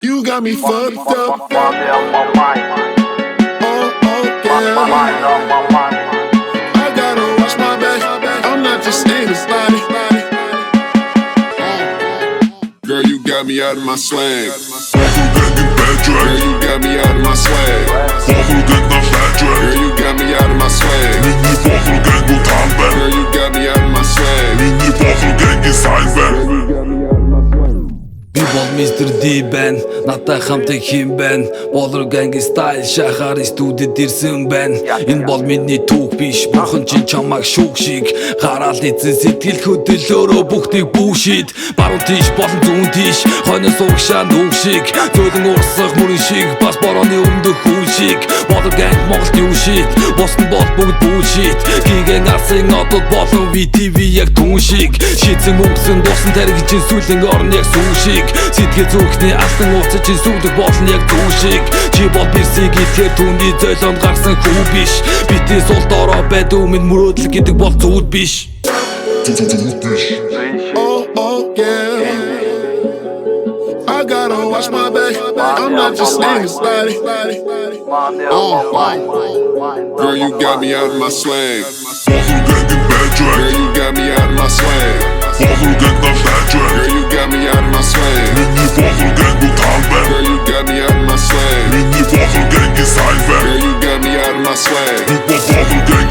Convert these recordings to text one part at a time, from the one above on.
You got me fucked up. Money on my mind. Yeah. Mind on my mind. I gotta watch my back. I'm not just anybody. Girl, you got me out of my slang. Girl, you got me out of my swag. Girl, you got me out of my swag. Girl, you got me out of my swag. Би бол Mr. D байна. Надтай хамтыг хэн байна? Болор ганги стайл шахаар студид ирсэн байна. Энэ бол миний түүх биш. Бурхан чинь чамайг шүүх шиг гараал эзэн сэтгэл хөдлөөрөө бүхнийг бүүшид. Баруун тийш болон зүүн тийш хойноос угшаа нүг шиг зөөлөн урсах мөрөн шиг бас борооны өмдөх хүн шиг. Болор ганг Монголд юу шид? Босton бол бүгд bullshit. Гигэн арсын одод болон VTV яг түн шиг. Шийдсэн мөнгөсөн дусан тариг чинь сүлийн орн яг сүү шиг. Сэтгэл зүрхний алтан уцаж чинь сүлдэг болно яг зүү шиг. Чи бол бирсийг итгэр түүний зөөлөнд гарсан хүү биш. Битээ сул дороо байдаг минь мөрөөдөл гэдэг бол зүйл биш. Yeah. I gotta watch my back. I'm not just anybody. Money on my mind. Girl, you got me out of my slang. Girl, you got me out of my swag. Girl, you got me out of my swag. Girl, you got me out of my swag. Girl, you got me out of my swag.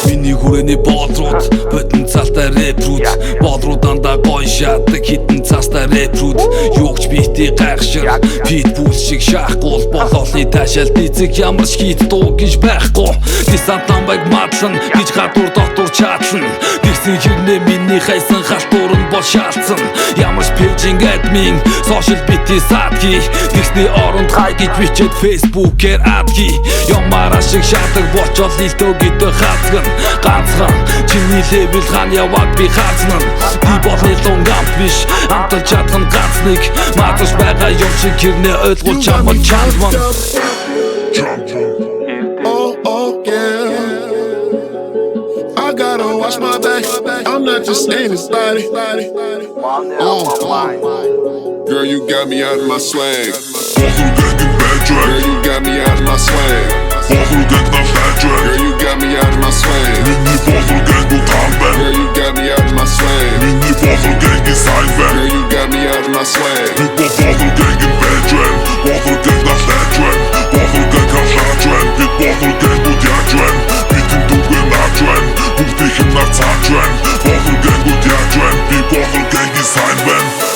Миний хүрээний бодрууд бодон цаалтаа рэпрүүд бодруу дандаа гой шатдаг хитэн цаастаа рэпрүүд юугч битий гайхшир питбул шиг шахгуул болоолны таашаалт эцэг ямар ч хит дуу гэж байхгүй десант намбайг мадлан гэж гадуур дотор чатлан тэгсэн хэрнээ миний хайсан халтуур нь бол шаалцсан ямар ч пэйжинг админ сошиал бити садги тэгсний оронд хай гэж бичээд фейсбүүкээр адги ямараа шиг шатаг болчол илтөө гэдэг хацган ганцхан чиний левел хаан яваад би хаазнан би бол нэлонгамт биш амтал чадхан ганцныг маташ байгаа юм шиг хэрнээ ойлгуул чамд чалман Yeah. I gotta watch my back. I'm not just anybody. Money on my mind. Girl, you got me out of my swag. Girl, you got me out of my swag. Girl, you got me out of my swag. Girl, you got me out of my swag. Girl, you got me out of my swag. Бохол гэнг үт яаж байна? Би бохол гэнгийн сайн байна.